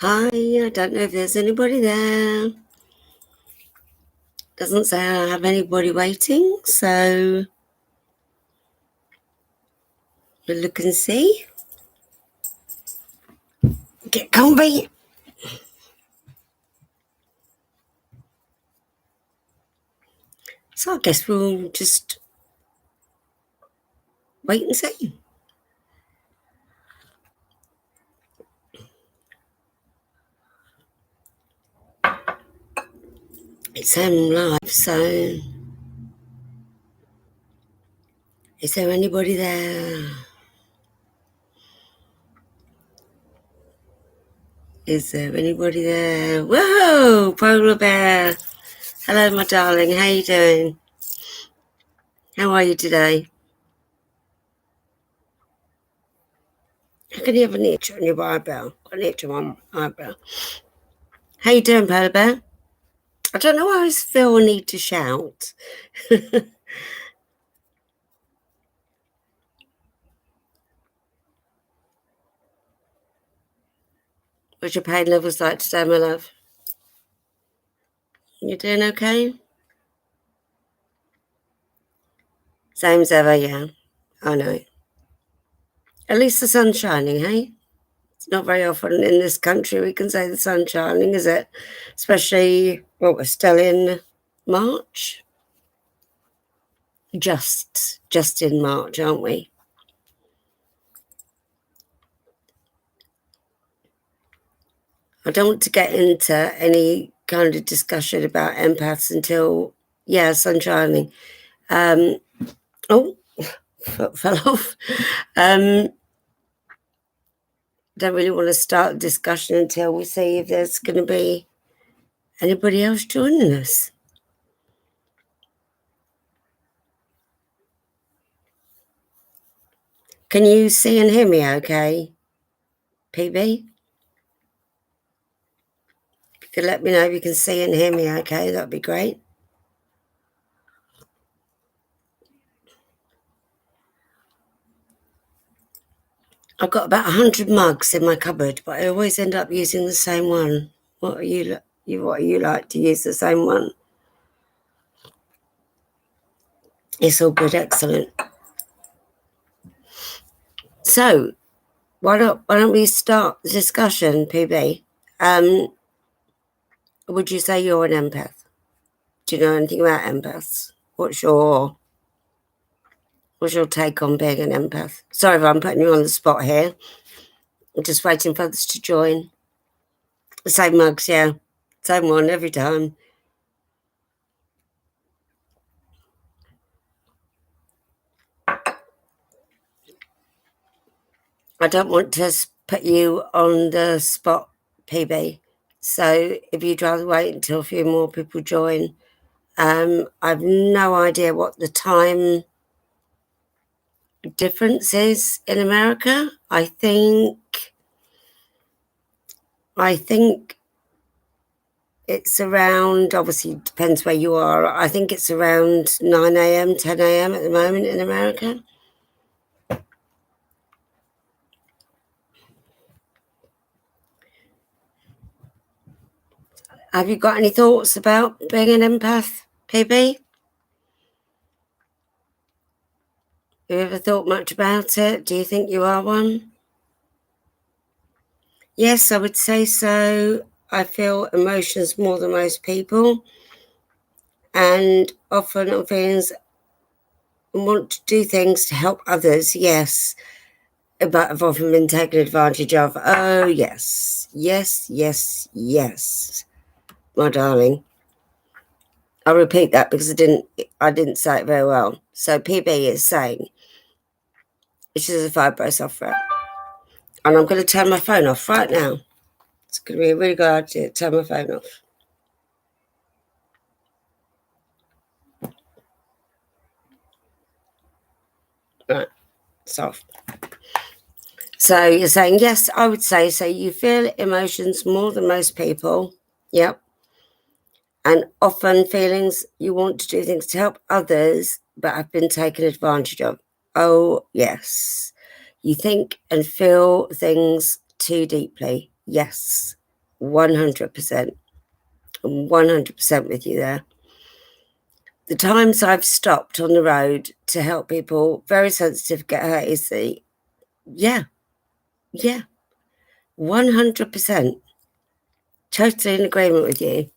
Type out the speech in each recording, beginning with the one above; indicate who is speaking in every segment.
Speaker 1: Hi, I don't know if there's anybody there. Doesn't say I have anybody waiting, so we'll look and see. Get comfy. So I guess we'll just wait and see. It's live, so is there anybody there? Is there anybody there? Whoa, polar bear. Hello, my darling. How you doing? How are you today? How can you have an itch on your eyebrow? Got an itch on my eyebrow. How you doing, polar bear? I don't know why I always feel a need to shout. What's your pain levels like today, my love? You doing okay? Same as ever, yeah. I know. At least the sun's shining, hey? It's not very often in this country we can say the sun's shining, is it? Especially, well, we're still in March. Just in March, aren't we? I don't want to get into any kind of discussion about empaths until, yeah, sun shining. Oh, foot fell off. Don't really want to start a discussion until we see if there's going to be anybody else joining us. Can you see and hear me okay, PB? If you could let me know if you can see and hear me okay, that'd be great. I've got about 100 mugs in my cupboard, but I always end up using the same one. What are you like to use the same one? It's all good, excellent. So, why don't we start the discussion, PB? Would you say you're an empath? Do you know anything about empaths? What's your take on being an empath? Sorry if I'm putting you on the spot here. I'm just waiting for others to join. The same mugs, yeah. Same one every time. I don't want to put you on the spot, PB. So if you'd rather wait until a few more people join. I've no idea what the time difference is in America. I think it's around, obviously it depends where you are. I think it's around 9 a.m., 10 a.m. at the moment in America. Have you got any thoughts about being an empath, PB? Have you ever thought much about it? Do you think you are one? Yes, I would say so. I feel emotions more than most people, and often on feelings want to do things to help others, yes, but I've often been taken advantage of. Oh, yes, yes, yes, yes, my darling. I'll repeat that because I didn't say it very well. So PB is saying, which is a vibro software. And I'm going to turn my phone off right now. It's going to be a really good idea to turn my phone off. Right, it's off. So you're saying, yes, I would say so. You feel emotions more than most people. Yep. And often feelings you want to do things to help others, but have been taken advantage of. Oh, yes. You think and feel things too deeply. Yes. 100%. I'm 100% with you there. The times I've stopped on the road to help people very sensitive get hurt is yeah, 100%. Totally in agreement with you.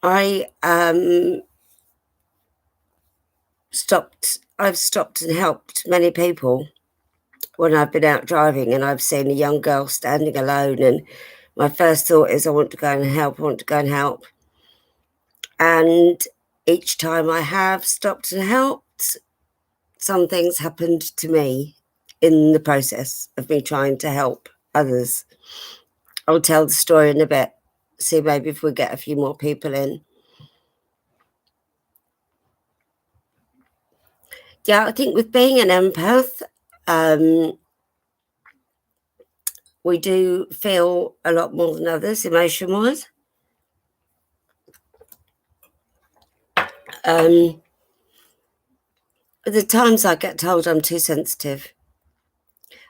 Speaker 1: I've stopped and helped many people when I've been out driving and I've seen a young girl standing alone, and my first thought is I want to go and help. And each time I have stopped and helped, some things happened to me in the process of me trying to help others. I'll tell the story in a bit, see maybe if we get a few more people in. Yeah, I think with being an empath, we do feel a lot more than others emotion-wise. The times I get told I'm too sensitive,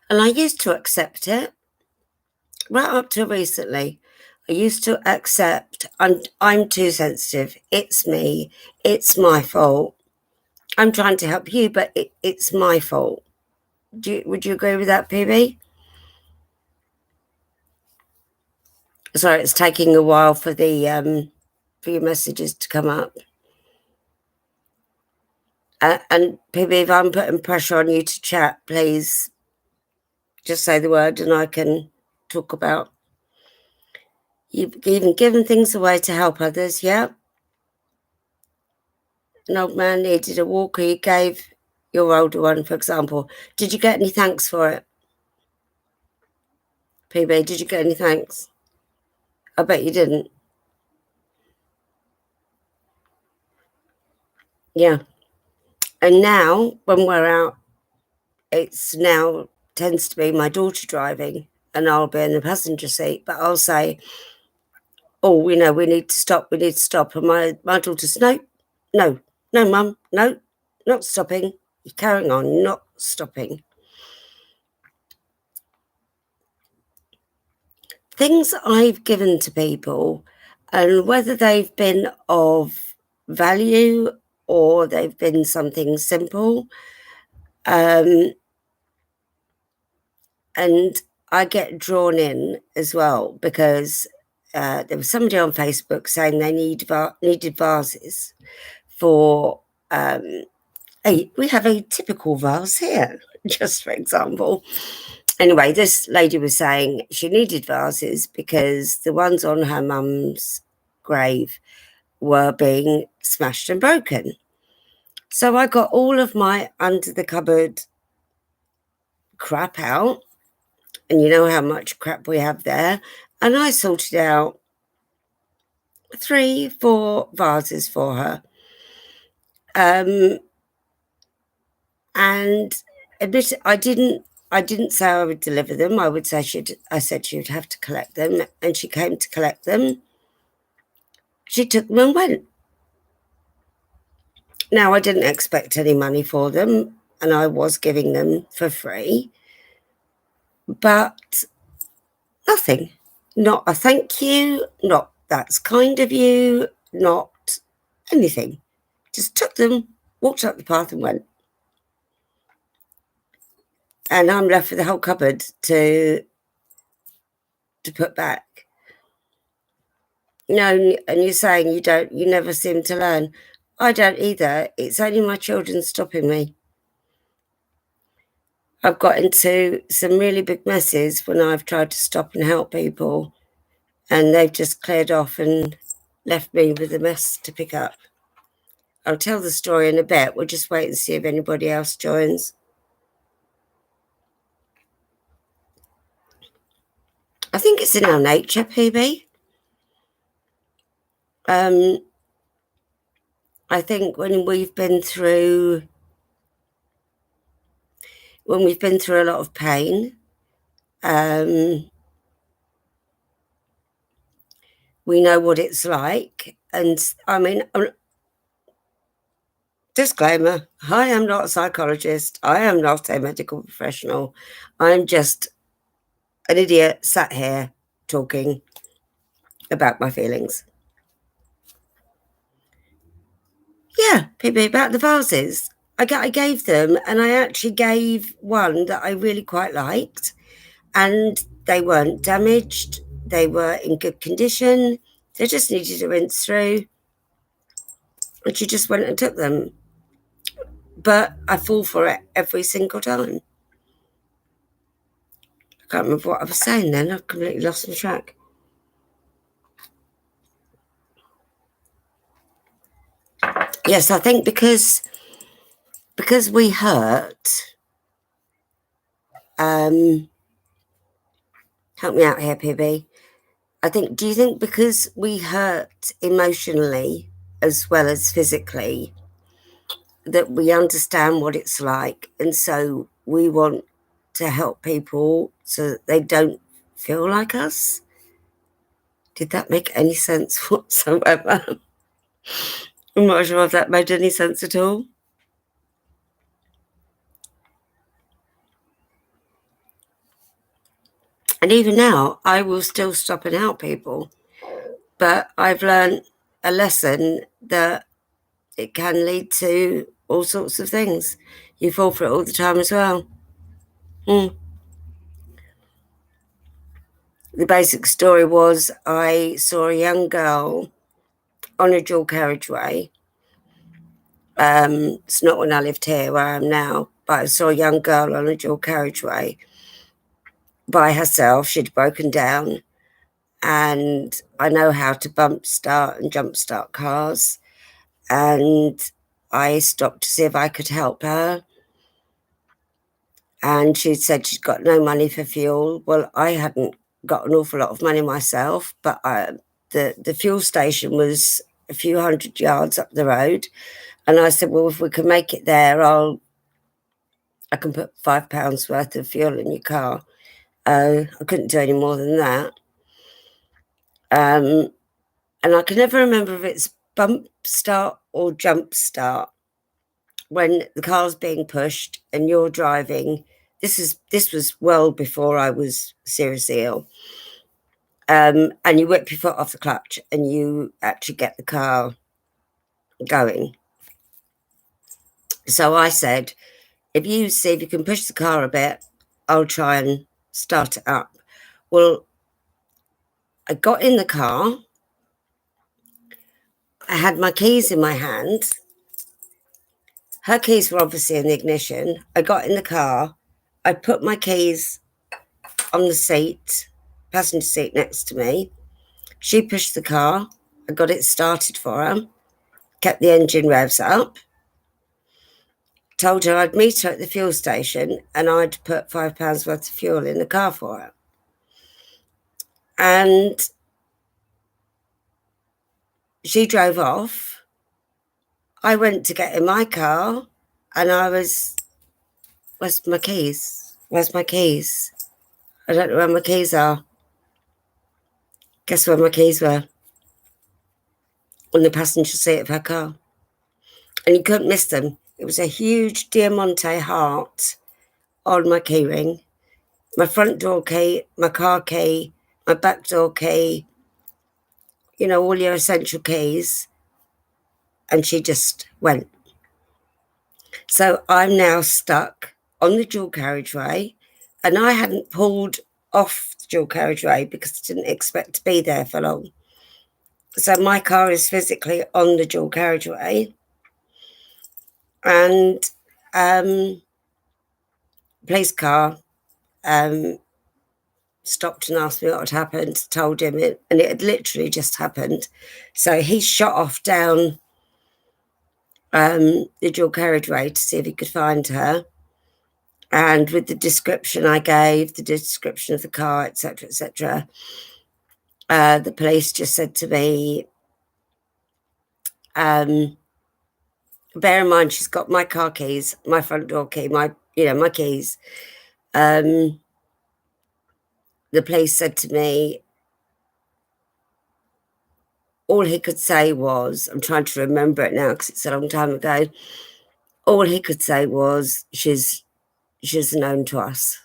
Speaker 1: and I used to accept it right up to recently. I used to accept I'm too sensitive. It's me. It's my fault. I'm trying to help you, but it's my fault. Would you agree with that, PB? Sorry, it's taking a while for your messages to come up. And PB, if I'm putting pressure on you to chat, please just say the word and I can talk about. You've even given things away to help others, yeah? An old man needed a walker, you gave your older one, for example. Did you get any thanks for it? PB, did you get any thanks? I bet you didn't. Yeah. And now, when we're out, it's now tends to be my daughter driving and I'll be in the passenger seat, but I'll say, oh, we need to stop. And my daughter's, no, mum, no, not stopping. You're carrying on, not stopping. Things I've given to people, and whether they've been of value or they've been something simple, and I get drawn in as well because there was somebody on Facebook saying they needed vases for we have a typical vase here, just for example. Anyway, this lady was saying she needed vases because the ones on her mum's grave were being smashed and broken. So I got all of my under the cupboard crap out, and you know how much crap we have there, and I sorted out 3-4 vases for her. And admit I didn't say I would deliver them. I said she would have to collect them, and she came to collect them. She took them and went. Now, I didn't expect any money for them, and I was giving them for free, but nothing. Not a thank you, not that's kind of you, not anything. Just took them, walked up the path and went. And I'm left with the whole cupboard to put back. No, and you're saying you never seem to learn. I don't either. It's only my children stopping me. I've got into some really big messes when I've tried to stop and help people, and they've just cleared off and left me with a mess to pick up. I'll tell the story in a bit. We'll just wait and see if anybody else joins. I think it's in our nature, PB. I think when we've been through a lot of pain, we know what it's like. And I mean, disclaimer, I am not a psychologist. I am not a medical professional. I'm just an idiot sat here talking. about my feelings. Yeah, PB, about the vases. I gave them, and I actually gave one that I really quite liked, and they weren't damaged. They were in good condition. They just needed a rinse through, and she just went and took them. But I fall for it every single time. I can't remember what I was saying then. I've completely lost my track. Yes, I think because we hurt. Help me out here, PB. Do you think because we hurt emotionally as well as physically, that we understand what it's like, and so we want to help people so that they don't feel like us? Did that make any sense whatsoever? I'm not sure if that made any sense at all. And even now, I will still stop and help people, but I've learned a lesson that it can lead to all sorts of things. You fall for it all the time as well. The basic story was I saw a young girl on a dual carriageway. It's not when I lived here where I am now, but I saw a young girl on a dual carriageway by herself. She'd broken down, and I know how to bump start and jump start cars. And I stopped to see if I could help her. And she said she'd got no money for fuel. Well, I hadn't got an awful lot of money myself, but the fuel station was a few hundred yards up the road. And I said, well, if we can make it there, I can put £5 worth of fuel in your car. I couldn't do any more than that. And I can never remember if it's bump start or jump start when the car's being pushed and you're driving. This was well before I was seriously ill. And you whip your foot off the clutch and you actually get the car going. So I said, if you see if you can push the car a bit, I'll try and start it up. Well, I got in the car. I had my keys in my hand. Her keys were obviously in the ignition. I got in the car. I put my keys on the seat, passenger seat next to me. She pushed the car. I got it started for her, kept the engine revs up, told her I'd meet her at the fuel station and I'd put £5 worth of fuel in the car for her. And she drove off. I went to get in my car and I was, where's my keys? Where's my keys? I don't know where my keys are. Guess where my keys were? On the passenger seat of her car. And you couldn't miss them. It was a huge Diamante heart on my keyring. My front door key, my car key, my back door key, all your essential keys. And she just went. So I'm now stuck on the dual carriageway, and I hadn't pulled off the dual carriageway because I didn't expect to be there for long. So my car is physically on the dual carriageway, and police car stopped and asked me what had happened, told him it, and it had literally just happened. So he shot off down the dual carriageway to see if he could find her. And with the description I gave, the description of the car, etc., the police just said to me, bear in mind, she's got my car keys, my front door key, my keys. The police said to me, all he could say was, I'm trying to remember it now because it's a long time ago. All he could say was, she's known to us.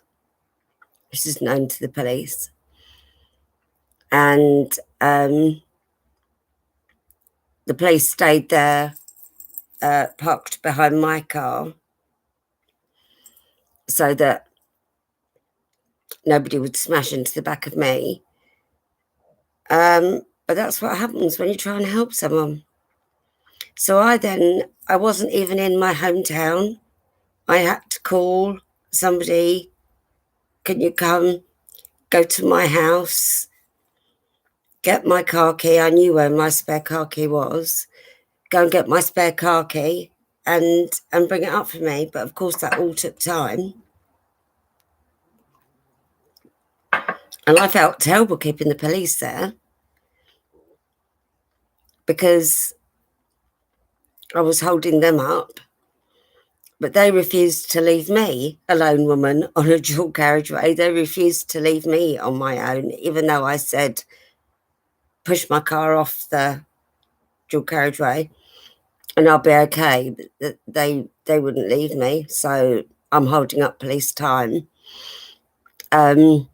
Speaker 1: She's known to the police. and the police stayed there, parked behind my car, so that nobody would smash into the back of me. But that's what happens when you try and help someone. So I wasn't even in my hometown. I had to call somebody, can you come, go to my house, get my car key. I knew where my spare car key was. Go and get my spare car key and bring it up for me. But of course that all took time. And I felt terrible keeping the police there, because I was holding them up, but they refused to leave me, a lone woman on a dual carriageway. They refused to leave me on my own, even though I said, push my car off the dual carriageway and I'll be okay. But they wouldn't leave me, so I'm holding up police time. All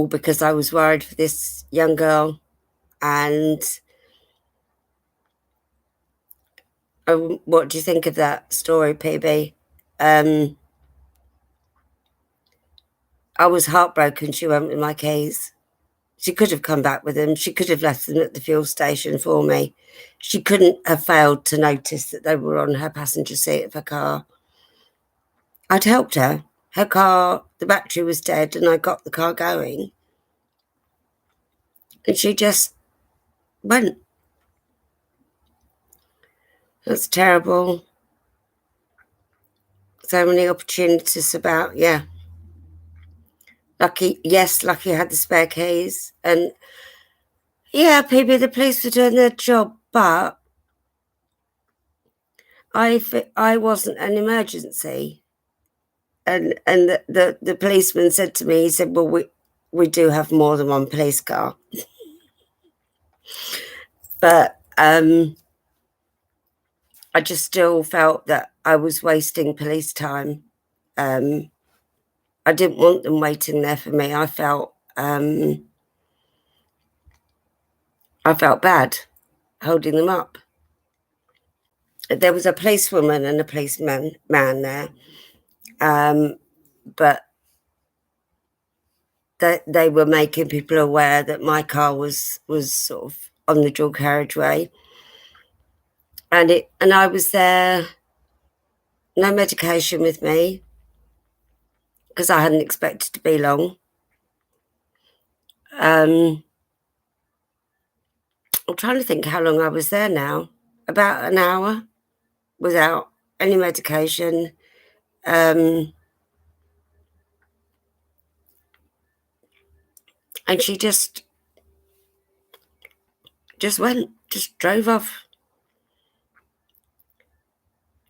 Speaker 1: because I was worried for this young girl. And what do you think of that story, PB? I was heartbroken she went with my keys. She could have come back with them. She could have left them at the fuel station for me. She couldn't have failed to notice that they were on her passenger seat of her car. I'd helped her. Her car, the battery was dead, and I got the car going. And she just went. That's terrible. So many opportunities about, yeah. Lucky I had the spare keys. And yeah, maybe the police were doing their job, but I wasn't an emergency. And the policeman said to me, he said, well, we do have more than one police car. But I just still felt that I was wasting police time. I didn't want them waiting there for me. I felt bad holding them up. There was a policewoman and a policeman there, but they were making people aware that my car was sort of on the dual carriageway, and I was there, no medication with me, because I hadn't expected to be long. I'm trying to think how long I was there now. About an hour without any medication. And she just went, just drove off.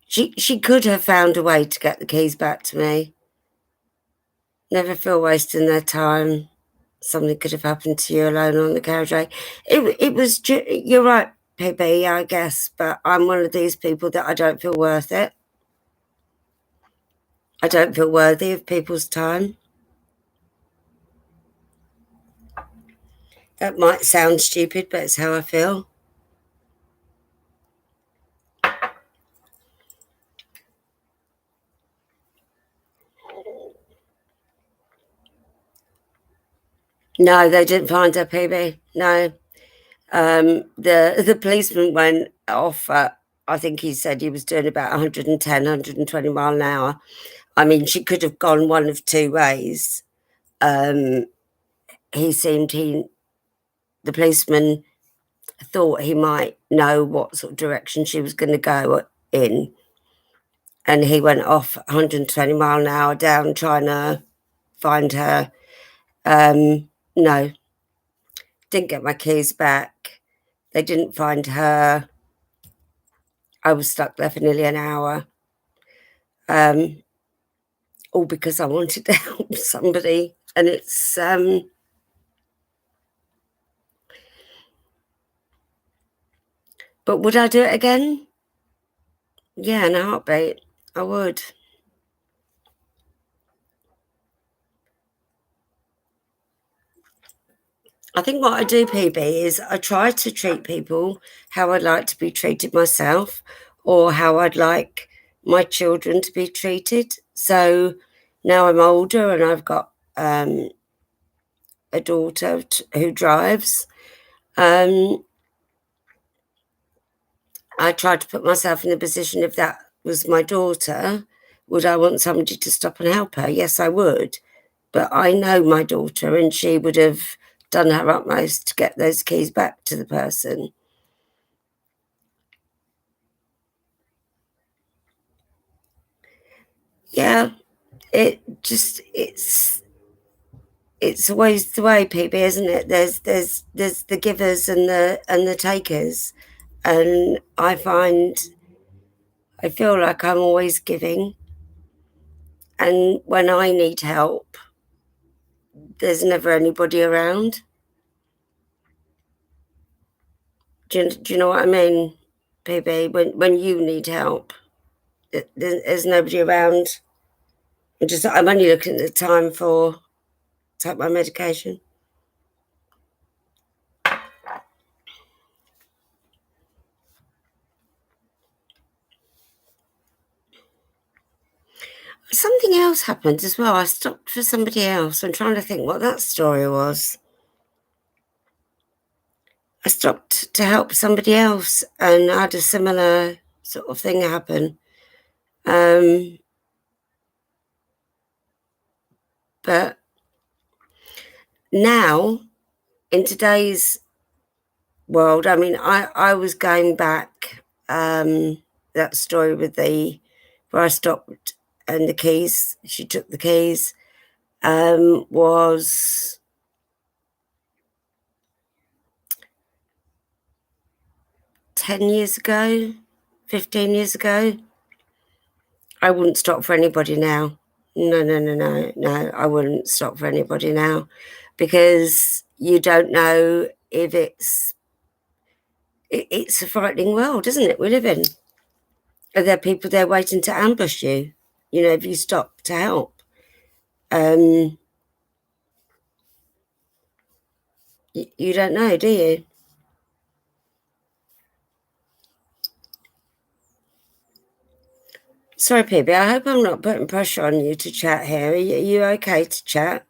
Speaker 1: She could have found a way to get the keys back to me. Never feel wasting their time. Something could have happened to you alone on the carriageway. It was, you're right, PB, I guess, but I'm one of these people that I don't feel worth it. I don't feel worthy of people's time. That might sound stupid, but it's how I feel. No, they didn't find her, PB. No. The policeman went off at, I think he said he was doing about 110, 120 mile an hour. I mean, she could have gone one of two ways. The policeman thought he might know what sort of direction she was going to go in, and he went off 120 mile an hour down trying to find her. No, didn't get my keys back. They didn't find her. I was stuck there for nearly an hour. All because I wanted to help somebody. And it's but would I do it again? Yeah, in a heartbeat, I would. I think what I do, PB, is I try to treat people how I'd like to be treated myself, or how I'd like my children to be treated. So now I'm older and I've got a daughter who drives. Um, I tried to put myself in the position, if that was my daughter, would I want somebody to stop and help her? Yes, I would. But I know my daughter, and she would have done her utmost to get those keys back to the person. Yeah, it's always the way, PB, isn't it? There's the givers and the takers, and I feel like I'm always giving, and when I need help, there's never anybody around. Do you know what I mean, PB? When you need help, there's nobody around. I'm only looking at the time for take my medication. Something else happened as well. I stopped for somebody else. I'm trying to think what that story was. I stopped to help somebody else and I had a similar sort of thing happen. But now, in today's world, I mean, I was going back, that story with where I stopped and the keys, she took the keys, was 10 years ago, 15 years ago. I wouldn't stop for anybody now. No, no, no, no, no. I wouldn't stop for anybody now, because you don't know if it's a frightening world, isn't it? We live in. Are there people there waiting to ambush you? You know, if you stop to help, you don't know, do you? Sorry, PB. I hope I'm not putting pressure on you to chat here. Are you okay to chat?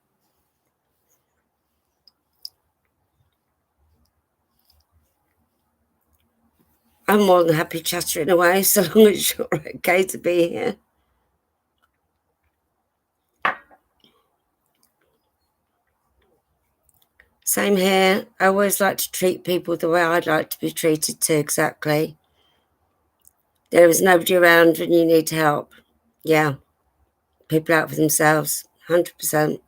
Speaker 1: I'm more than happy chattering away, so long as you're okay to be here. Same here. I always like to treat people the way I'd like to be treated too, exactly. There is nobody around when you need help. Yeah, people out for themselves, 100%.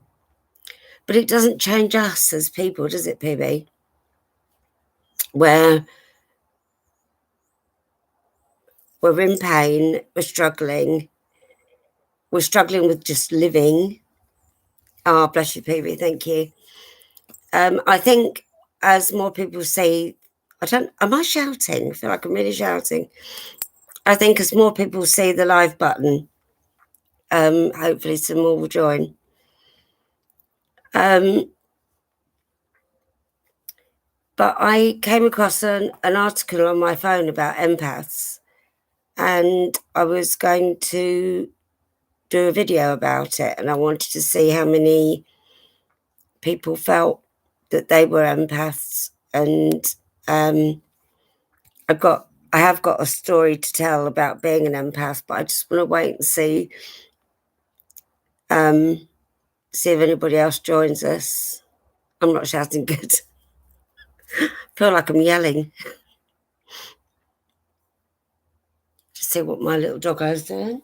Speaker 1: But it doesn't change us as people, does it, PB? Where we're in pain, we're struggling with just living. Oh, bless you, PB, thank you. I think as more people say, am I shouting? I feel like I'm really shouting. I think as more people see the live button, hopefully some more will join. But I came across an article on my phone about empaths, and I was going to do a video about it, and I wanted to see how many people felt that they were empaths. And um, I have got a story to tell about being an empath, but I just want to wait and um, see if anybody else joins us. I'm not shouting good. I feel like I'm yelling. Just see what my little doggo's doing.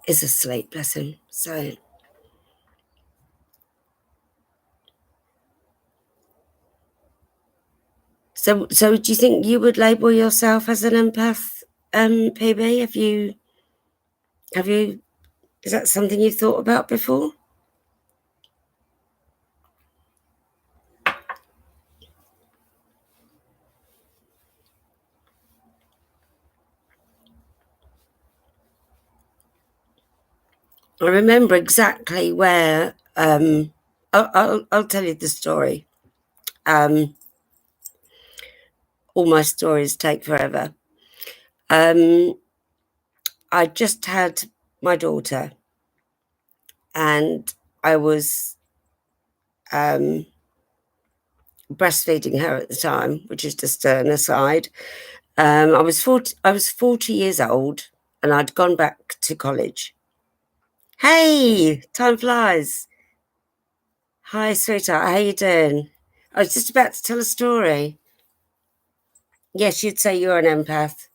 Speaker 1: Is asleep, bless him. So do you think you would label yourself as an empath, PB? Have you is that something you've thought about before? I remember exactly where I'll tell you the story. Um, all my stories take forever. Um, I just had my daughter, and I was um, breastfeeding her at the time, which is just an aside. I was 40. I was 40 years old, and I'd gone back to college. Hey, time flies. Hi, sweetheart. How you doing? I was just about to tell a story. Yes, you'd say you're an empath.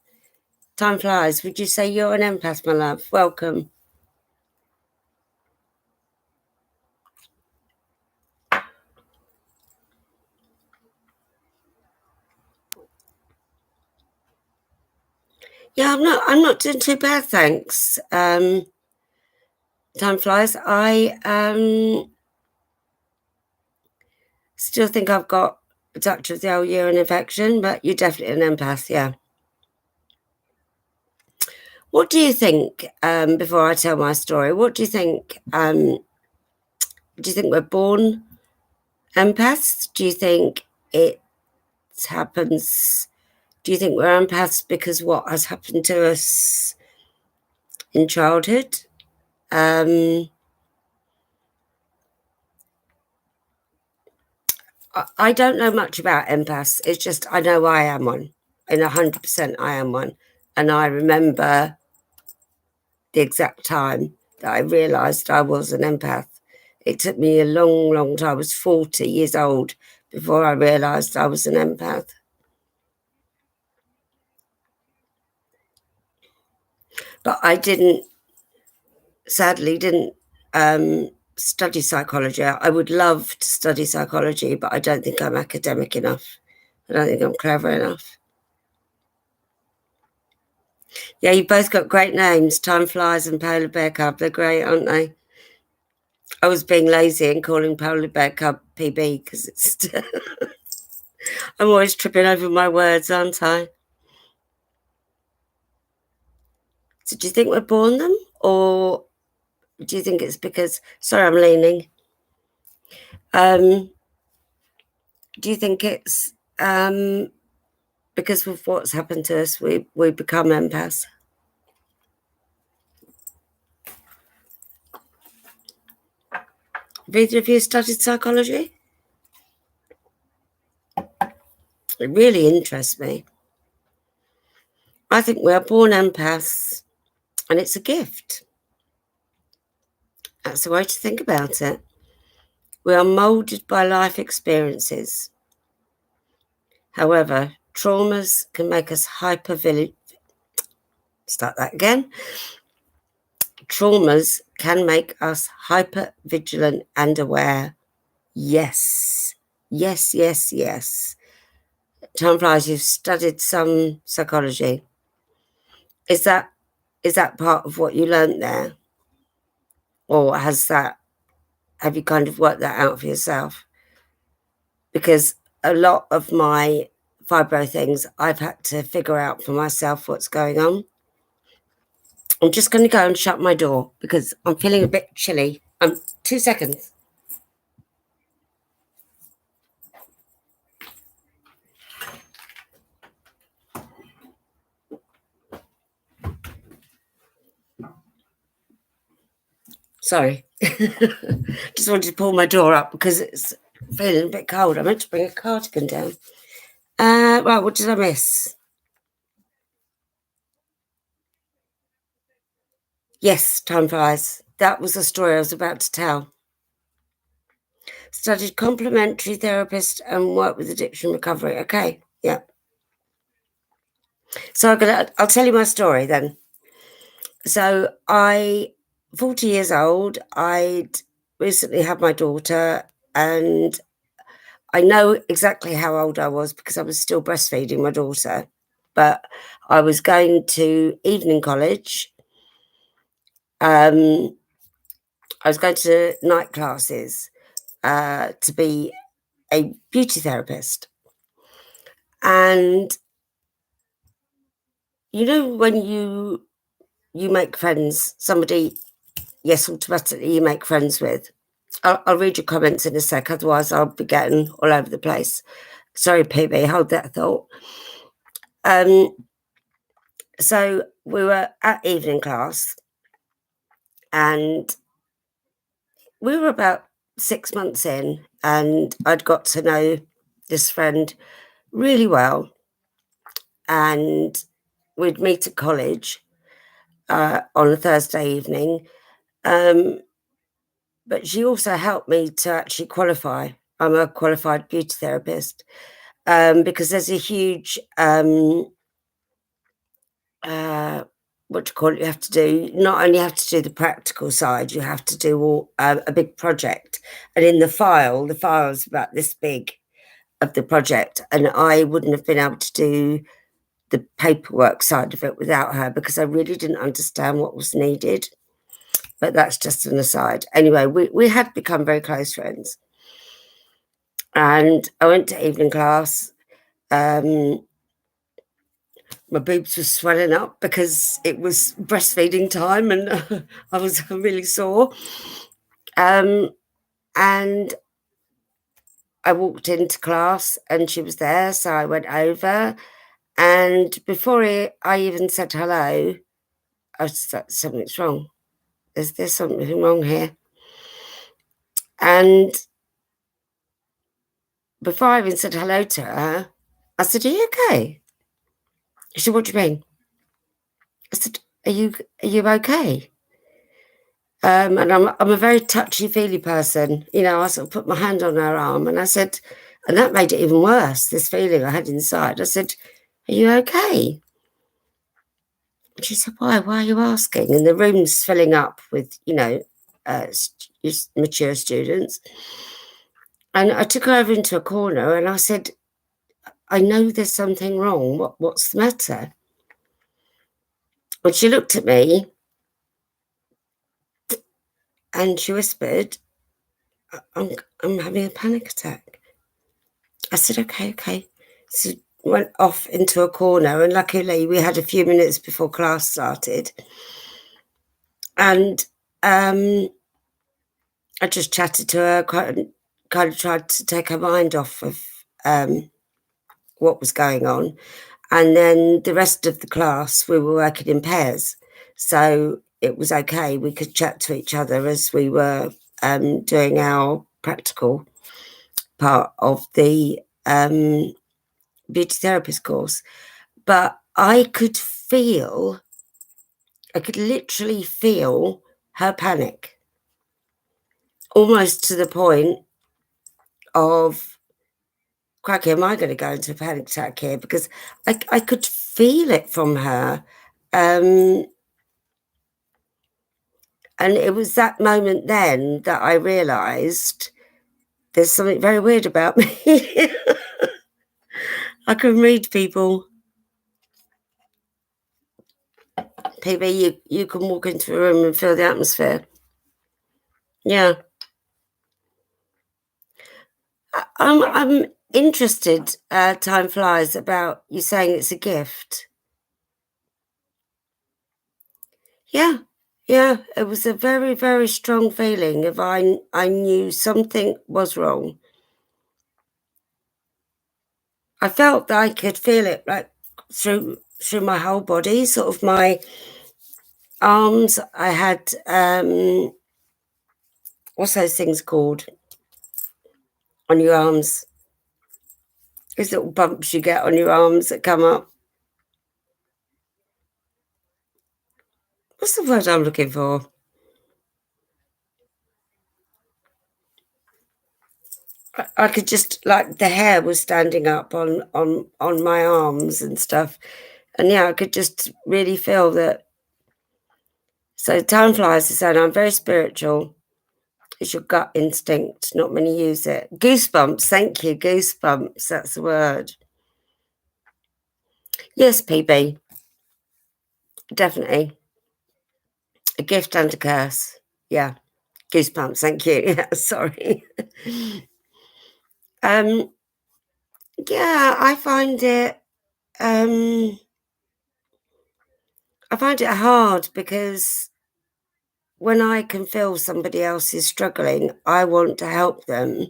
Speaker 1: Time flies. Would you say you're an empath, my love? Welcome. Yeah, I'm not doing too bad, thanks. Time flies. I still think I've got a touch of the old urine infection, but you're definitely an empath, yeah. What do you think, before I tell my story, what do you think we're born empaths? Do you think it happens? Do you think we're empaths because what has happened to us in childhood? Um, I don't know much about empaths. It's just I know I am one. And 100% I am one. And I remember the exact time that I realised I was an empath. It took me a long, long time. I was 40 years old before I realised I was an empath. But I sadly didn't study psychology. I would love to study psychology, but I don't think I'm academic enough. I don't think I'm clever enough. Yeah, you both got great names, Time Flies and Polar Bear Cub. They're great, aren't they? I was being lazy and calling Polar Bear Cub PB because it's. I'm always tripping over my words, aren't I? So, do you think we're born them, or do you think it's because? Sorry, I'm leaning. Um, do you think it's because of what's happened to us, we become empaths? Have either of you studied psychology? It really interests me. I think we are born empaths, and it's a gift. That's the way to think about it. We are moulded by life experiences. However, traumas can make us start that again. Traumas can make us hyper vigilant and aware. Yes. Yes, yes, yes. Time flies, you've studied some psychology. Is that part of what you learnt there? Or have you kind of worked that out for yourself? Because a lot of my fibro things, I've had to figure out for myself what's going on. I'm just going to go and shut my door because I'm feeling a bit chilly. 2 seconds. Sorry. Just wanted to pull my door up because it's feeling a bit cold. I meant to bring a cardigan down. Right, what did I miss? Yes, time flies. That was the story I was about to tell. Studied complementary therapist and worked with addiction recovery. Okay, yeah. So I'll tell you my story then. So 40 years old, I'd recently had my daughter, and I know exactly how old I was because I was still breastfeeding my daughter. But I was going to evening college. I was going to night classes to be a beauty therapist. And you know when you make friends, somebody, yes, automatically you make friends with. I'll read your comments in a sec, otherwise I'll be getting all over the place. Sorry, PB, hold that thought. Um, so we were at evening class, and we were about 6 months in, and I'd got to know this friend really well, and we'd meet at college on a Thursday evening. But she also helped me to actually qualify. I'm a qualified beauty therapist, because there's a huge what do you call it? You have to do, not only have to do the practical side, you have to do a big project. And in the file's about this big of the project, and I wouldn't have been able to do the paperwork side of it without her, because I really didn't understand what was needed. But that's just an aside. Anyway, we had become very close friends. And I went to evening class. My boobs were swelling up because it was breastfeeding time, and I was really sore. And I walked into class and she was there, so I went over. And before I even said hello, I was like, something's wrong. Is there something wrong here? And before I even said hello to her, I said, "Are you okay?" She said, "What do you mean?" I said, "Are you okay?" And I'm a very touchy-feely person. I sort of put my hand on her arm and I said, and that made it even worse, this feeling I had inside. I said, "Are you okay?" And she said, "Why? Why are you asking?" And the room's filling up with, mature students. And I took her over into a corner and I said, "I know there's something wrong. What's the matter?" And she looked at me and she whispered, I'm having a panic attack." I said, "Okay, okay." So went off into a corner, and luckily we had a few minutes before class started. And I just chatted to her, kind of tried to take her mind off of what was going on. And then the rest of the class, we were working in pairs. So it was okay. We could chat to each other as we were doing our practical part of the beauty therapist course. But I could literally feel her panic, almost to the point of, crikey, am I going to go into a panic attack here? Because I could feel it from her. And it was that moment then that I realised there's something very weird about me. I can read people. PB, you can walk into a room and feel the atmosphere. Yeah. I'm interested, time flies, about you saying it's a gift. Yeah, yeah, it was a very, very strong feeling of I knew something was wrong. I felt that I could feel it, like, through my whole body, sort of my arms. I had, what's those things called on your arms? Those little bumps you get on your arms that come up. What's the word I'm looking for? I could just, like, the hair was standing up on my arms and stuff, and yeah, I could just really feel that. So time flies is saying I'm very spiritual. It's your gut instinct. Not many use it. Goosebumps. Thank you. Goosebumps. That's the word. Yes, PB. Definitely a gift and a curse. Yeah. Goosebumps. Thank you. Yeah. Sorry. um. Yeah. Um. I find it hard because when I can feel somebody else is struggling, I want to help them.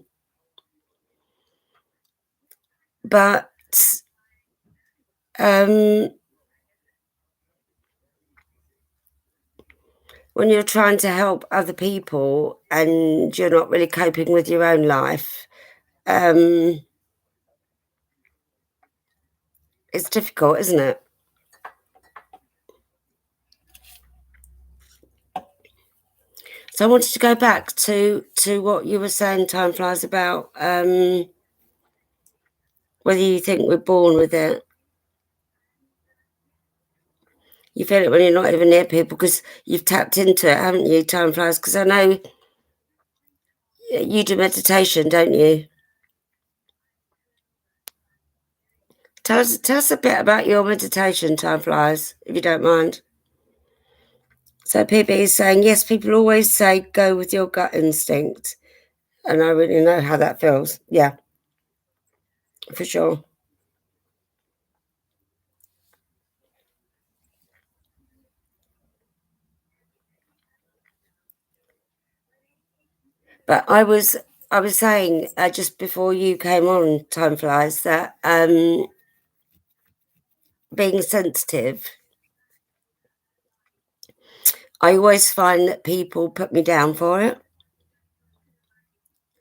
Speaker 1: But when you're trying to help other people and you're not really coping with your own life, it's difficult, isn't it? So I wanted to go back to what you were saying, Time Flies, about whether you think we're born with it. You feel it when you're not even near people because you've tapped into it, haven't you, Time Flies? Because I know you do meditation, don't you? Tell us a bit about your meditation, Time Flies, if you don't mind. So PB is saying, yes, people always say go with your gut instinct. And I really know how that feels. Yeah, for sure. But I was saying just before you came on, Time Flies, that being sensitive, I always find that people put me down for it.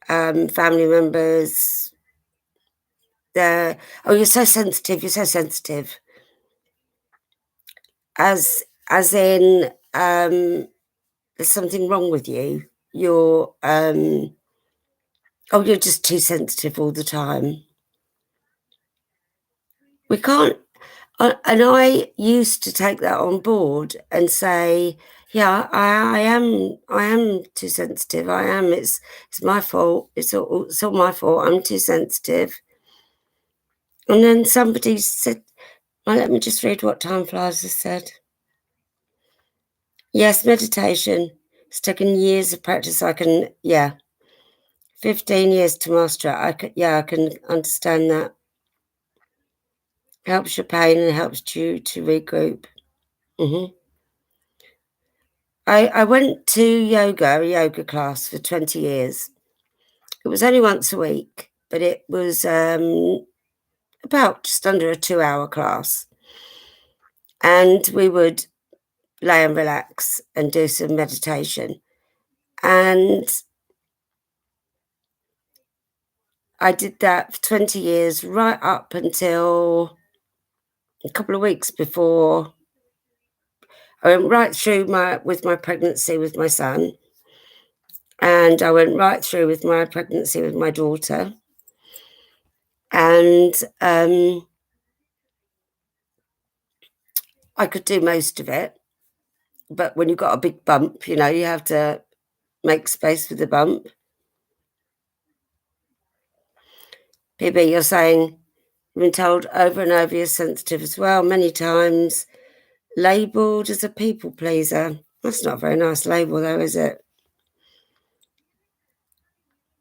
Speaker 1: Family members, they're, oh, you're so sensitive, you're so sensitive. As in, there's something wrong with you. You're, oh, you're just too sensitive all the time. We can't, and I used to take that on board and say, yeah, I am too sensitive. I am. It's my fault. It's all my fault. I'm too sensitive. And then somebody said, well, let me just read what Time Flies has said. Yes, meditation. It's taken years of practice. 15 years to master it. I can understand that. Helps your pain and helps you to regroup. Mm-hmm. I went to a yoga class for 20 years. It was only once a week, but it was about just under a 2-hour class. And we would lay and relax and do some meditation. And I did that for 20 years, right up until a couple of weeks before I went right through with my pregnancy with my son. And I went right through with my pregnancy with my daughter. And I could do most of it. But when you've got a big bump, you have to make space for the bump. PB, you're saying you've been told over and over you're sensitive as well, many times, labelled as a people pleaser. That's not a very nice label though, is it?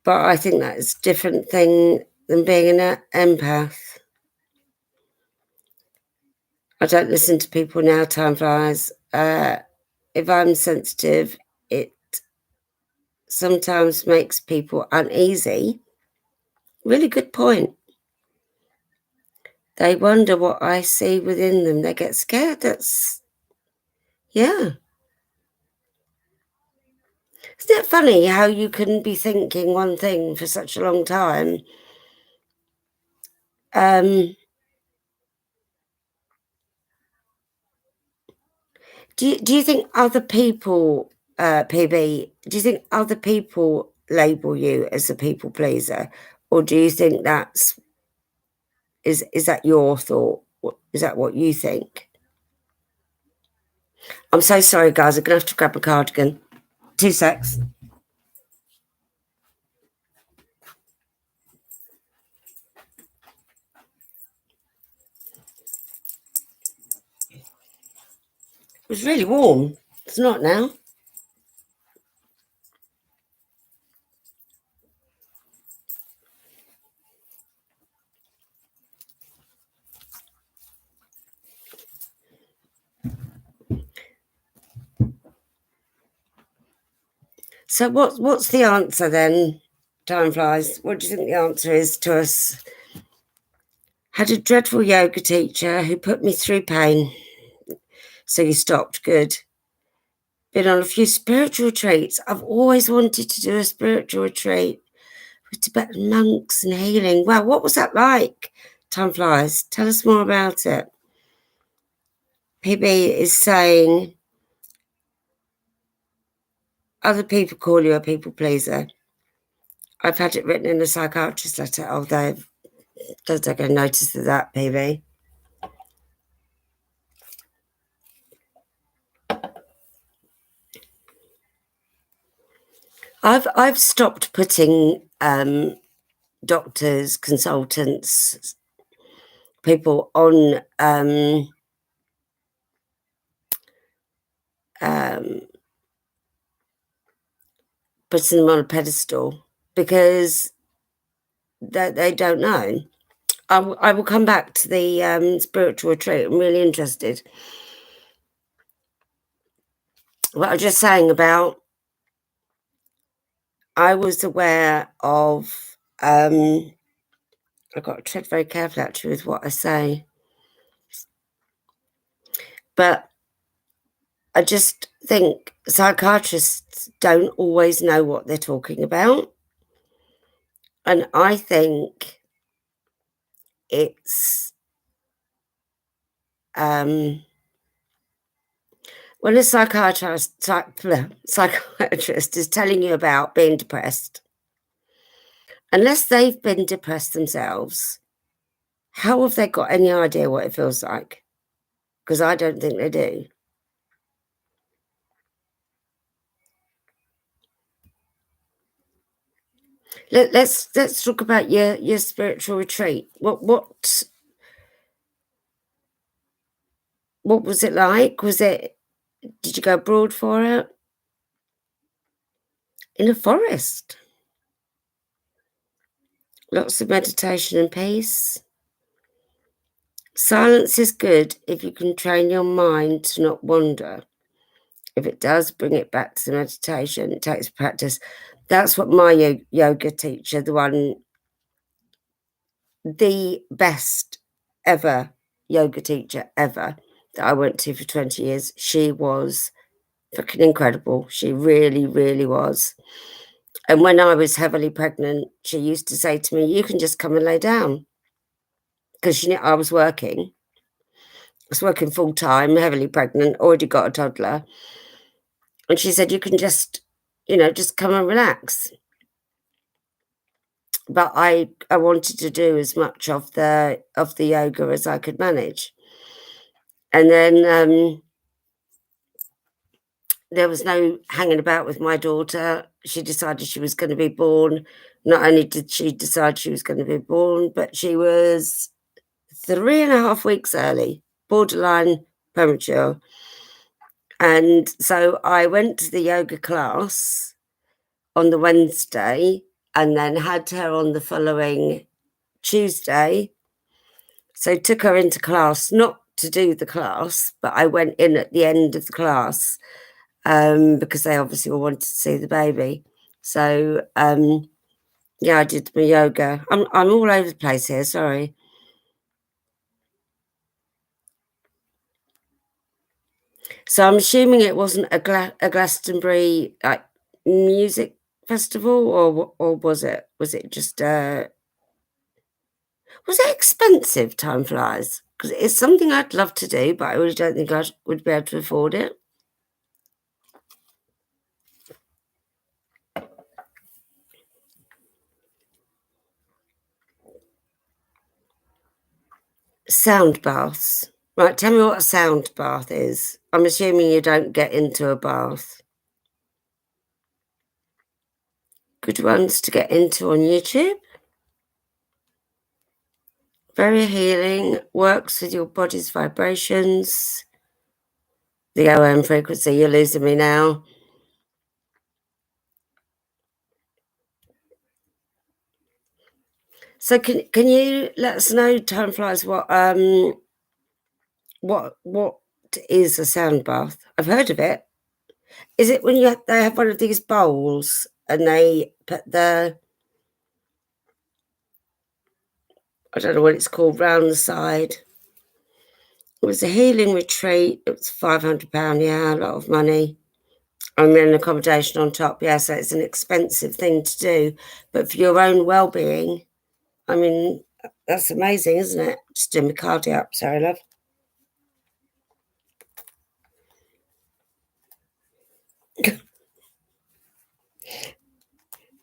Speaker 1: But I think that's a different thing than being an empath. I don't listen to people now, Time Flies. If I'm sensitive, it sometimes makes people uneasy. Really good point. They wonder what I see within them. They get scared. Yeah. Isn't it funny how you can be thinking one thing for such a long time? Do you think other people, PB, do you think other people label you as a people pleaser? Or do you think is that your thought? Is that what you think? I'm so sorry, guys. I'm going to have to grab a cardigan. 2 secs. It was really warm. It's not now. So what's the answer then? Time flies. What do you think the answer is to us? Had a dreadful yoga teacher who put me through pain. So you stopped. Good. Been on a few spiritual retreats. I've always wanted to do a spiritual retreat with Tibetan monks and healing. Wow, what was that like? Time flies. Tell us more about it. PB is saying other people call you a people pleaser. I've had it written in a psychiatrist letter. Oh, don't take a notice of that, PB. I've stopped putting doctors, consultants, people on putting them on a pedestal because they don't know. I will come back to the spiritual retreat. I'm really interested. What I was just saying about, I was aware of, I've got to tread very carefully actually with what I say, but I just think psychiatrists don't always know what they're talking about. And I think it's when a psychiatrist is telling you about being depressed, unless they've been depressed themselves, how have they got any idea what it feels like? Because I don't think they do. Let's talk about your spiritual retreat. What was it like? Did you go abroad for it? In a forest? Lots of meditation and peace. Silence is good if you can train your mind to not wander. If it does, bring it back to the meditation. It takes practice. That's what my yoga teacher, the best ever yoga teacher ever that I went to for 20 years, she was freaking incredible. She really, really was. And when I was heavily pregnant, she used to say to me, you can just come and lay down. Because she knew I was working. I was working full time, heavily pregnant, already got a toddler. And she said, you can just come and relax. But I wanted to do as much of the yoga as I could manage. And then there was no hanging about with my daughter. She decided she was going to be born. Not only did she decide she was going to be born, but she was 3.5 weeks early, borderline premature. And so I went to the yoga class on the Wednesday and then had her on the following Tuesday. So took her into class, not to do the class, but I went in at the end of the class because they obviously all wanted to see the baby. So yeah, I did my yoga. I'm all over the place here, sorry. So I'm assuming it wasn't a Glastonbury music festival, or was it? Was it just? Was it expensive? Time flies, because it's something I'd love to do, but I really don't think I would be able to afford it. Sound baths. Right, tell me what a sound bath is. I'm assuming you don't get into a bath. Good ones to get into on YouTube. Very healing, works with your body's vibrations. The OM frequency, you're losing me now. So can you let us know, time flies, what is a sound bath? I've heard of it. Is it when they have one of these bowls and they put I don't know what it's called, round the side? It was a healing retreat. It was £500, yeah, a lot of money. And then accommodation on top, yeah, so it's an expensive thing to do. But for your own well-being, I mean, that's amazing, isn't it? Just doing my cardio up, sorry, love.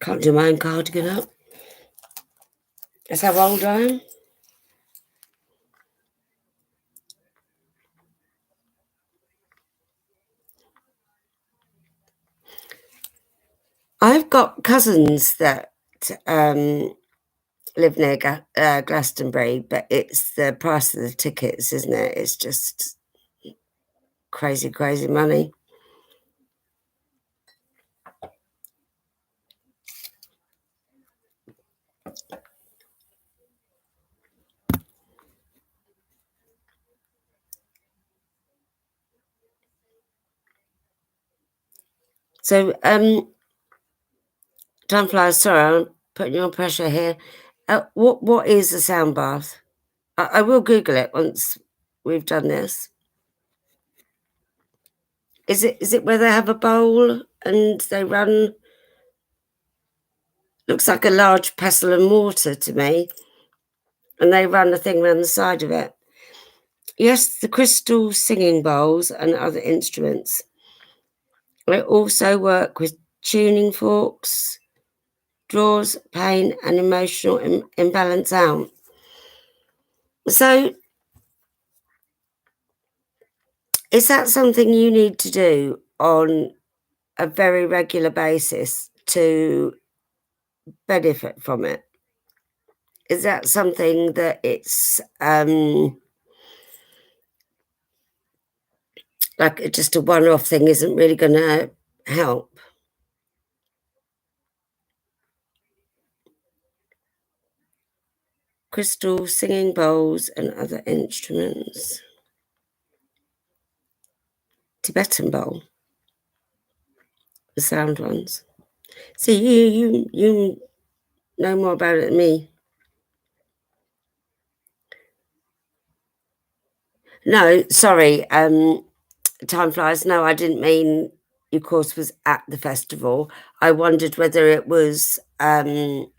Speaker 1: Can't do my own cardigan up. That's how old I am. I've got cousins that live near Glastonbury, but it's the price of the tickets, isn't it? It's just crazy, crazy money. So, time flies. Sorry, I'm putting you on pressure here. What is a sound bath? I will Google it once we've done this. Is it where they have a bowl and they run? Looks like a large pestle and mortar to me, and they run a thing around the side of it. Yes, the crystal singing bowls and other instruments. I also work with tuning forks, draws pain and emotional imbalance out. So, is that something you need to do on a very regular basis to benefit from it? Is that something that it's like just a one-off thing isn't really going to help? Crystal singing bowls and other instruments. Tibetan bowl, the sound ones. See, you know more about it than me. No, sorry, time flies. No, I didn't mean your course was at the festival. I wondered whether it was, when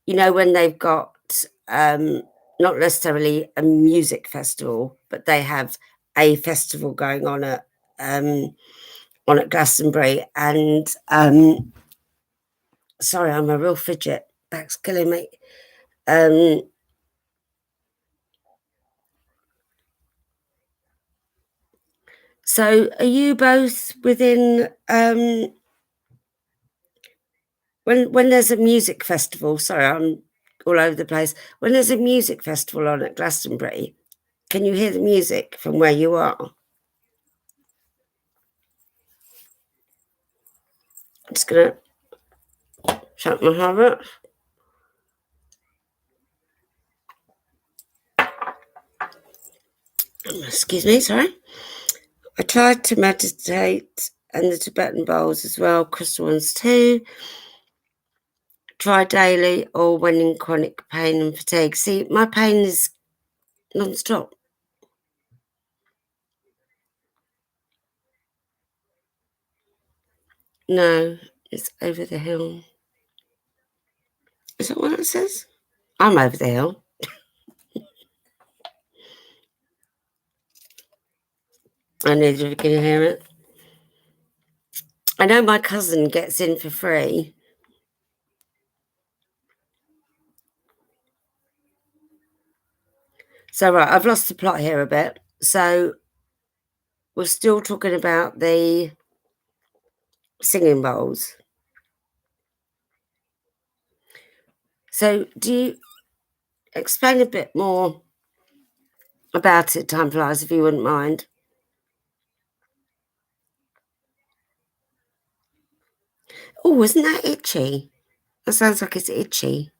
Speaker 1: they've got um, not necessarily a music festival, but they have a festival going on at Glastonbury. And sorry, I'm a real fidget. Back's killing me. So are you both within when there's a music festival, sorry, I'm all over the place. When there's a music festival on at Glastonbury, can you hear the music from where you are? I'm just gonna shut my heart. Excuse me, sorry. I tried to meditate and the Tibetan bowls as well, crystal ones too. Try daily or when in chronic pain and fatigue. See, my pain is non-stop. No, it's over the hill. Is that what it says? I'm over the hill. I need you to hear it. I know my cousin gets in for free. So, right, I've lost the plot here a bit. So, we're still talking about the singing bowls. So, do you explain a bit more about it, Time Flies, if you wouldn't mind? Oh, isn't that itchy? That sounds like it's itchy.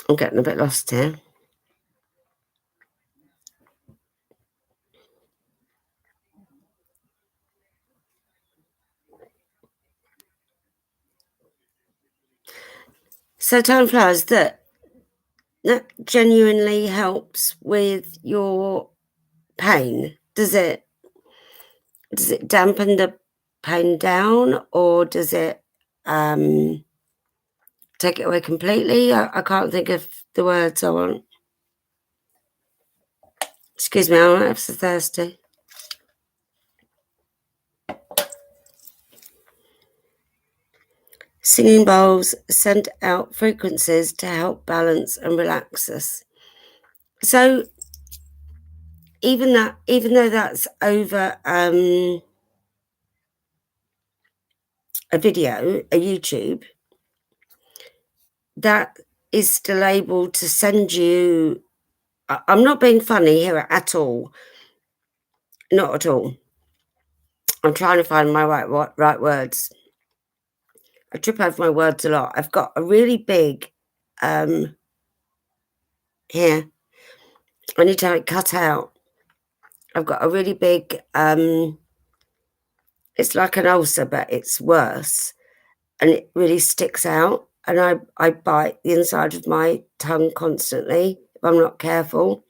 Speaker 1: I'm getting a bit lost here. So time flies. That genuinely helps with your pain. Does it dampen the pain down, or does it take it away completely? I can't think of the words I want. Excuse me, I'm so thirsty. Singing bowls send out frequencies to help balance and relax us. So even though that's over a video, a YouTube, that is still able to send you. I'm not being funny here at all. Not at all. I'm trying to find my right words. I trip over my words a lot. I've got a really big here. I need to have it cut out. I've got a really big it's like an ulcer, but it's worse. And it really sticks out. And I bite the inside of my tongue constantly if I'm not careful.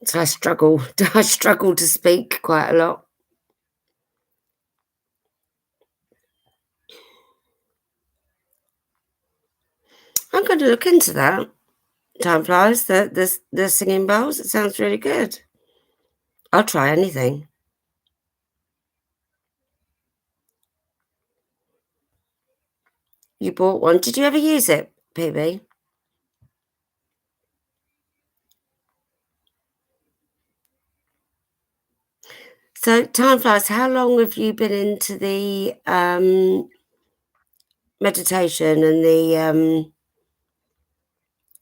Speaker 1: So I struggle. I struggle to speak quite a lot. I'm going to look into that. Time flies. The singing bowls. It sounds really good. I'll try anything. You bought one. Did you ever use it, PB? So time flies. How long have you been into the meditation and the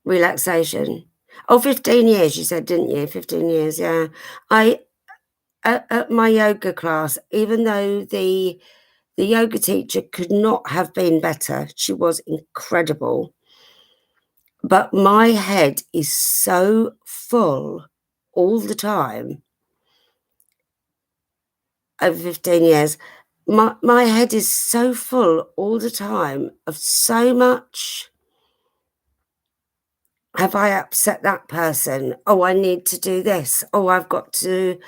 Speaker 1: relaxation? Oh, 15 years, you said, didn't you? 15 years, yeah. At my yoga class, even though the yoga teacher could not have been better, she was incredible. But my head is so full all the time over 15 years. My head is so full all the time of so much. Have I upset that person? Oh, I need to do this. Oh, I've got to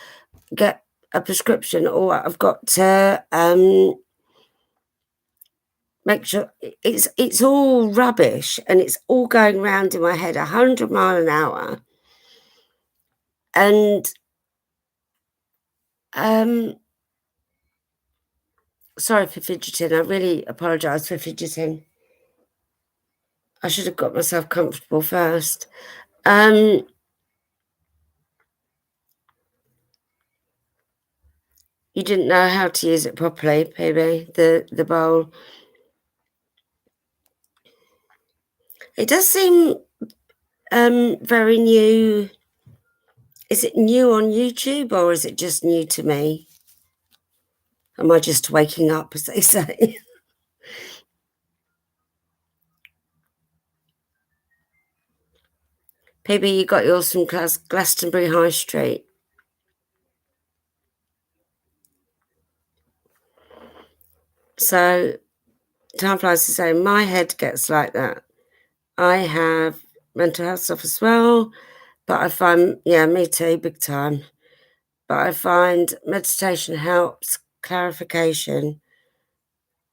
Speaker 1: get a prescription, or I've got to make sure it's all rubbish, and it's all going round in my head 100 mile an hour. And sorry for fidgeting. I really apologise for fidgeting. I should have got myself comfortable first. You didn't know how to use it properly, PB, the bowl. It does seem very new. Is it new on YouTube, or is it just new to me? Am I just waking up, as they say? PB, you got yours from Glastonbury High Street. So time flies to say my head gets like that. I have mental health stuff as well, but I find, yeah, me too, big time. But I find meditation helps, clarification.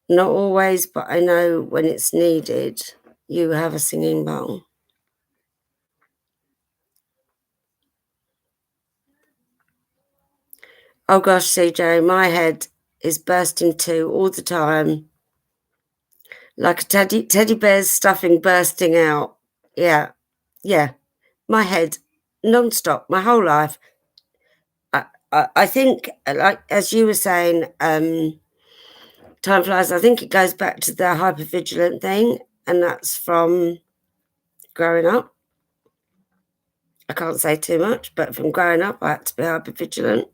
Speaker 1: Not always, but I know when it's needed. You have a singing bowl. Oh gosh, CJ, my head is bursting too all the time. Like a teddy bear's stuffing bursting out. Yeah. Yeah. My head, non-stop, my whole life. I think, like as you were saying, time flies. I think it goes back to the hypervigilant thing, and that's from growing up. I can't say too much, but from growing up, I had to be hypervigilant.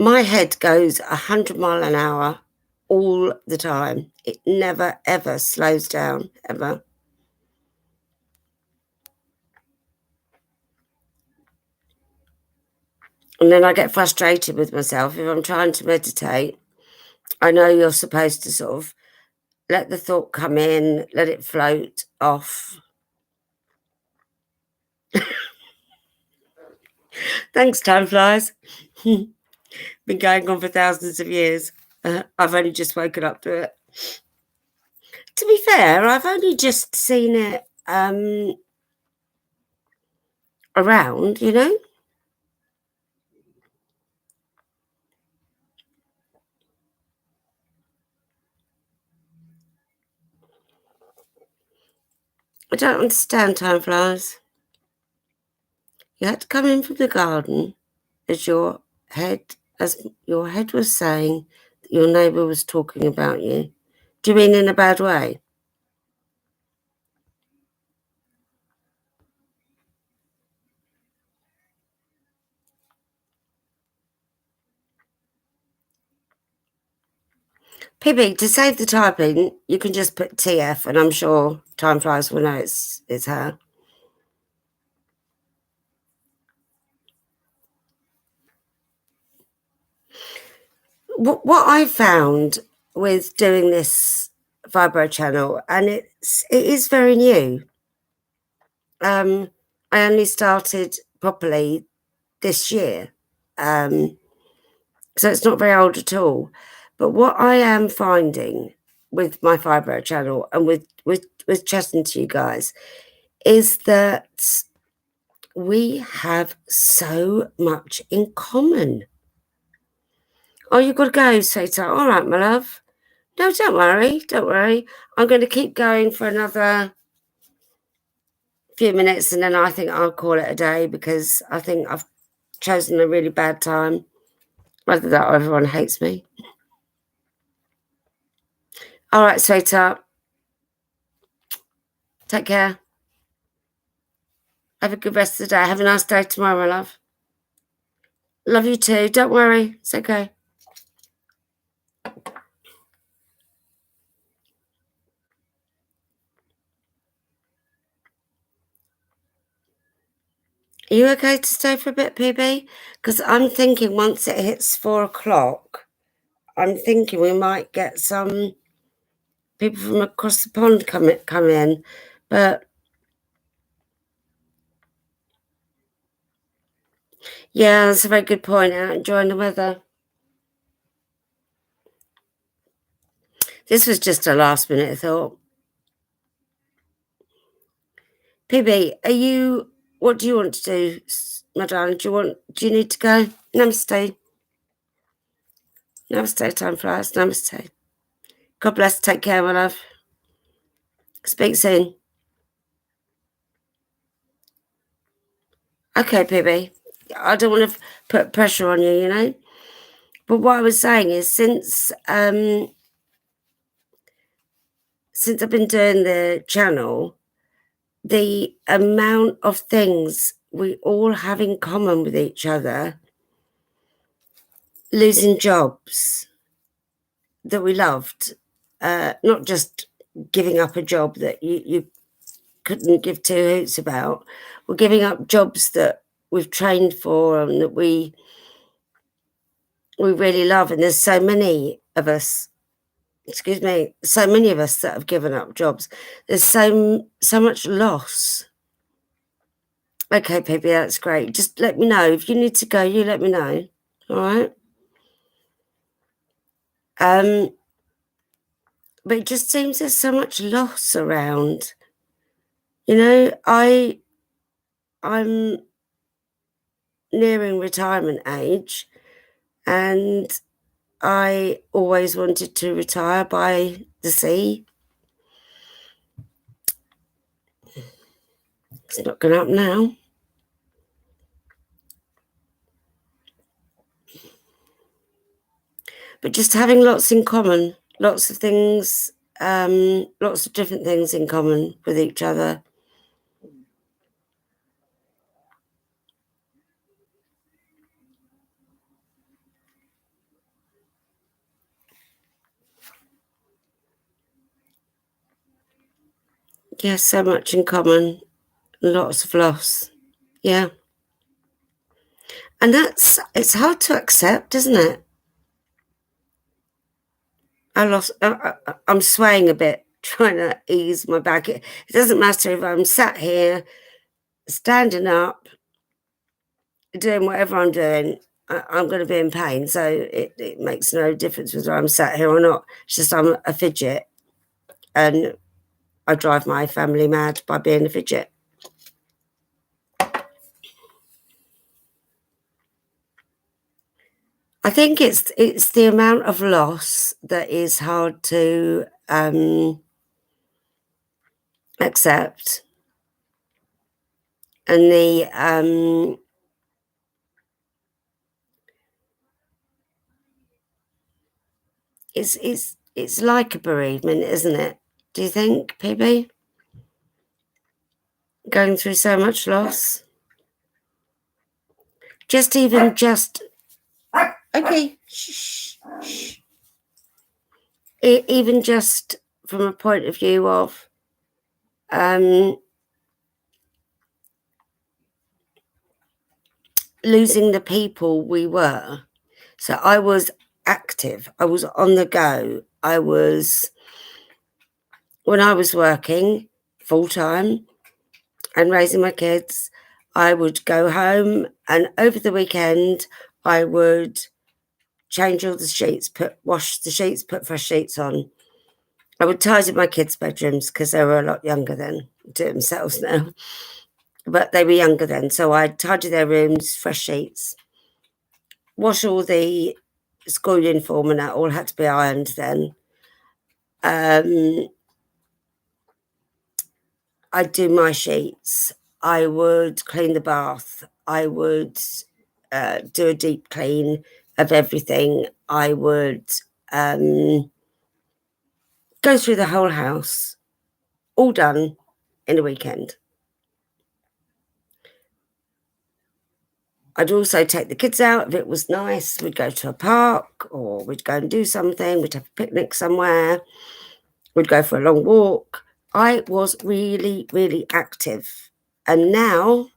Speaker 1: My head goes 100 mile an hour all the time. It never, ever slows down, ever. And then I get frustrated with myself if I'm trying to meditate. I know you're supposed to sort of let the thought come in, let it float off. Thanks, time flies. Been going on for thousands of years. I've only just woken up to it. To be fair, I've only just seen it around, you know? I don't understand, time flies. You had to come in from the garden as your head was saying that your neighbour was talking about you. Do you mean in a bad way? PB, to save the typing, you can just put TF, and I'm sure time flies will know it's her. What I found with doing this vibro channel, and it is very new. I only started properly this year, so it's not very old at all. But what I am finding with my vibro channel and with chatting to you guys is that we have so much in common. Oh, you've got to go, sweetheart. All right, my love. No, don't worry. Don't worry. I'm going to keep going for another few minutes and then I think I'll call it a day because I think I've chosen a really bad time. Whether that or everyone hates me. All right, sweetheart. Take care. Have a good rest of the day. Have a nice day tomorrow, my love. Love you too. Don't worry. It's okay. Are you okay to stay for a bit, PB? Because I'm thinking once it hits 4 o'clock, I'm thinking we might get some people from across the pond come in. But yeah, that's a very good point. Out enjoying the weather. This was just a last minute thought. PB, what do you want to do, my darling? Do you need to go? Namaste. Namaste, time flies. Namaste. God bless. Take care, my love. Speak soon. Okay, PB. I don't want to put pressure on you, you know. But what I was saying is, since I've been doing the channel, the amount of things we all have in common with each other, losing jobs that we loved, not just giving up a job that you couldn't give two hoots about, we're giving up jobs that we've trained for and that we really love. And there's so many of us, so many of us that have given up jobs. There's so much loss. Okay, Pippi, that's great. Just let me know. If you need to go, you let me know. All right? But it just seems there's so much loss around. You know, I'm nearing retirement age and I always wanted to retire by the sea. It's not going to happen now. But just having lots in common, lots of things, lots of different things in common with each other. Yeah, so much in common. Lots of loss. Yeah. And it's hard to accept, isn't it? I'm swaying a bit, trying to ease my back. It doesn't matter if I'm sat here, standing up, doing whatever I'm doing, I'm going to be in pain. So it makes no difference whether I'm sat here or not. It's just I'm a fidget, and I drive my family mad by being a fidget. I think it's the amount of loss that is hard to accept, and it's like a bereavement, isn't it? Do you think, PB? Going through so much loss, just okay, shh, shh. Even just from a point of view of losing the people we were. So I was active, I was on the go, when I was working full time and raising my kids, I would go home, and over the weekend I would change all the sheets, wash the sheets, put fresh sheets on. I would tidy my kids' bedrooms because they were a lot younger then, do it themselves now, but they were younger then. So I'd tidy their rooms, fresh sheets, wash all the school uniform, and that all had to be ironed then. I'd do my sheets. I would clean the bath. I would do a deep clean of everything. I would go through the whole house, all done in a weekend. I'd also take the kids out if it was nice. We'd go to a park, or we'd go and do something. We'd have a picnic somewhere. We'd go for a long walk. I was really, really active. And now,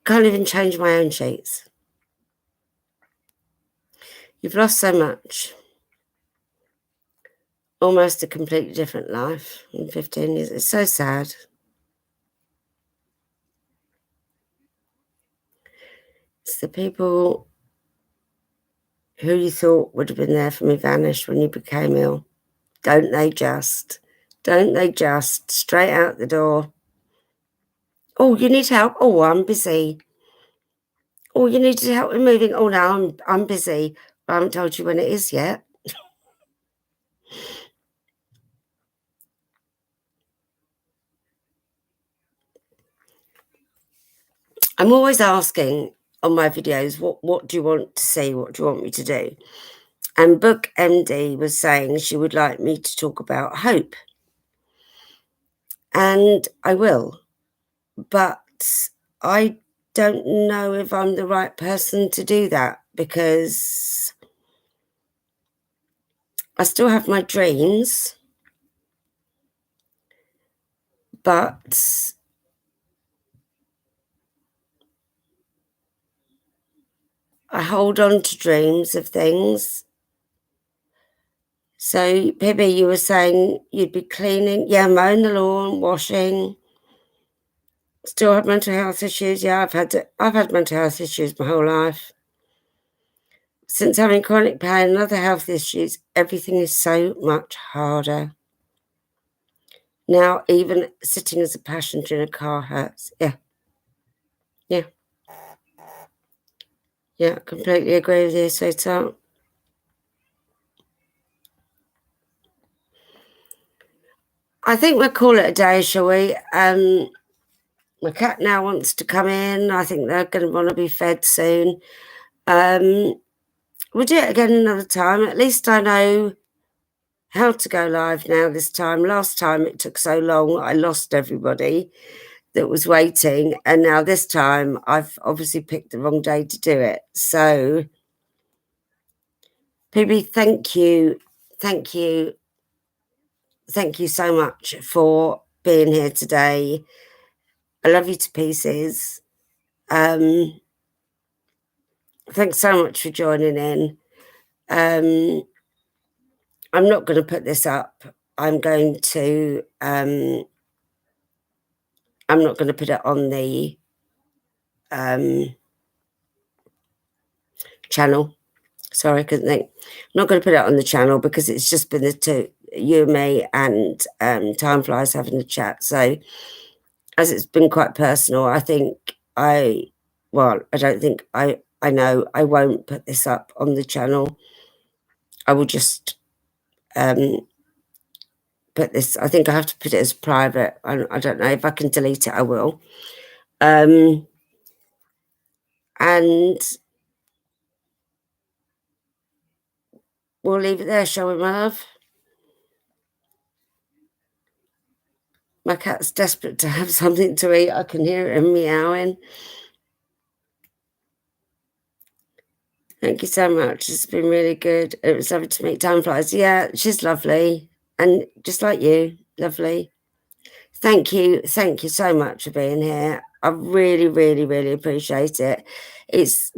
Speaker 1: can't even change my own sheets. You've lost so much. Almost a completely different life in 15 years. It's so sad. It's the people who you thought would have been there for me vanished when you became ill. Don't they just? Straight out the door. Oh, you need help? Oh, I'm busy. Oh, you need help with moving? Oh, no, I'm busy. I haven't told you when it is yet. I'm always asking on my videos, what do you want to see? What do you want me to do? And Book MD was saying she would like me to talk about hope. And I will. But I don't know if I'm the right person to do that, because I still have my dreams, but I hold on to dreams of things. So, Pippi, you were saying you'd be cleaning, mowing the lawn, washing. Still have mental health issues. Yeah, I've had mental health issues my whole life. Since having chronic pain and other health issues, everything is so much harder. Now, even sitting as a passenger in a car hurts. Yeah, completely agree with you, sweetheart. I think we'll call it a day, shall we? My cat now wants to come in. I think they're going to want to be fed soon. We'll do it again another time. At least I know how to go live now this time. Last time it took so long, I lost everybody that was waiting. And now this time I've obviously picked the wrong day to do it. So, PB, thank you. Thank you thank you so much for being here today. I love you to pieces. Thanks so much for joining in. I'm not going to put this up. I'm not going to put it on the channel. Sorry, I couldn't think. I'm not going to put it on the channel because it's just been the two, you and me, and Time Flies having a chat. So, as it's been quite personal, I know I won't put this up on the channel. I will just put this, I think I have to put it as private. I don't know if I can delete it, I will. And we'll leave it there, shall we, my love? My cat's desperate to have something to eat. I can hear him meowing. Thank you so much. It's been really good. It was lovely to meet Time Flies. Yeah, she's lovely. And just like you, lovely. Thank you. Thank you so much for being here. I really, really, really appreciate it. It's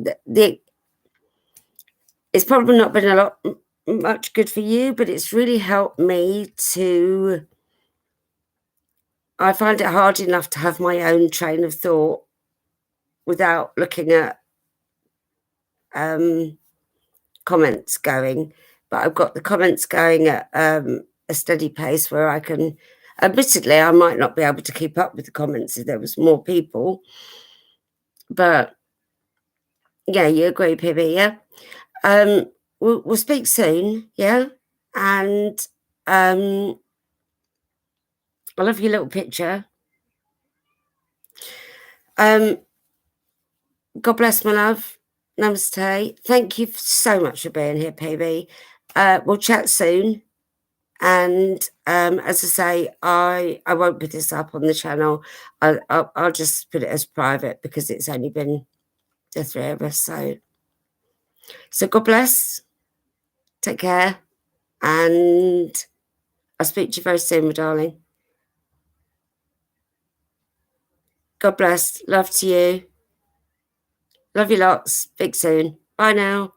Speaker 1: it's probably not been much good for you, but it's really helped me to. I find it hard enough to have my own train of thought without looking at comments going, but I've got the comments going at a steady pace where I can. Admittedly, I might not be able to keep up with the comments if there was more people, but yeah, you agree, Pibby, yeah? We'll speak soon, yeah? And I love your little picture. God bless, my love. Namaste. Thank you so much for being here, PB. We'll chat soon. And as I say, I won't put this up on the channel. I'll just put it as private because it's only been the three of us. So God bless. Take care. And I'll speak to you very soon, my darling. God bless. Love to you. Love you lots. Speak soon. Bye now.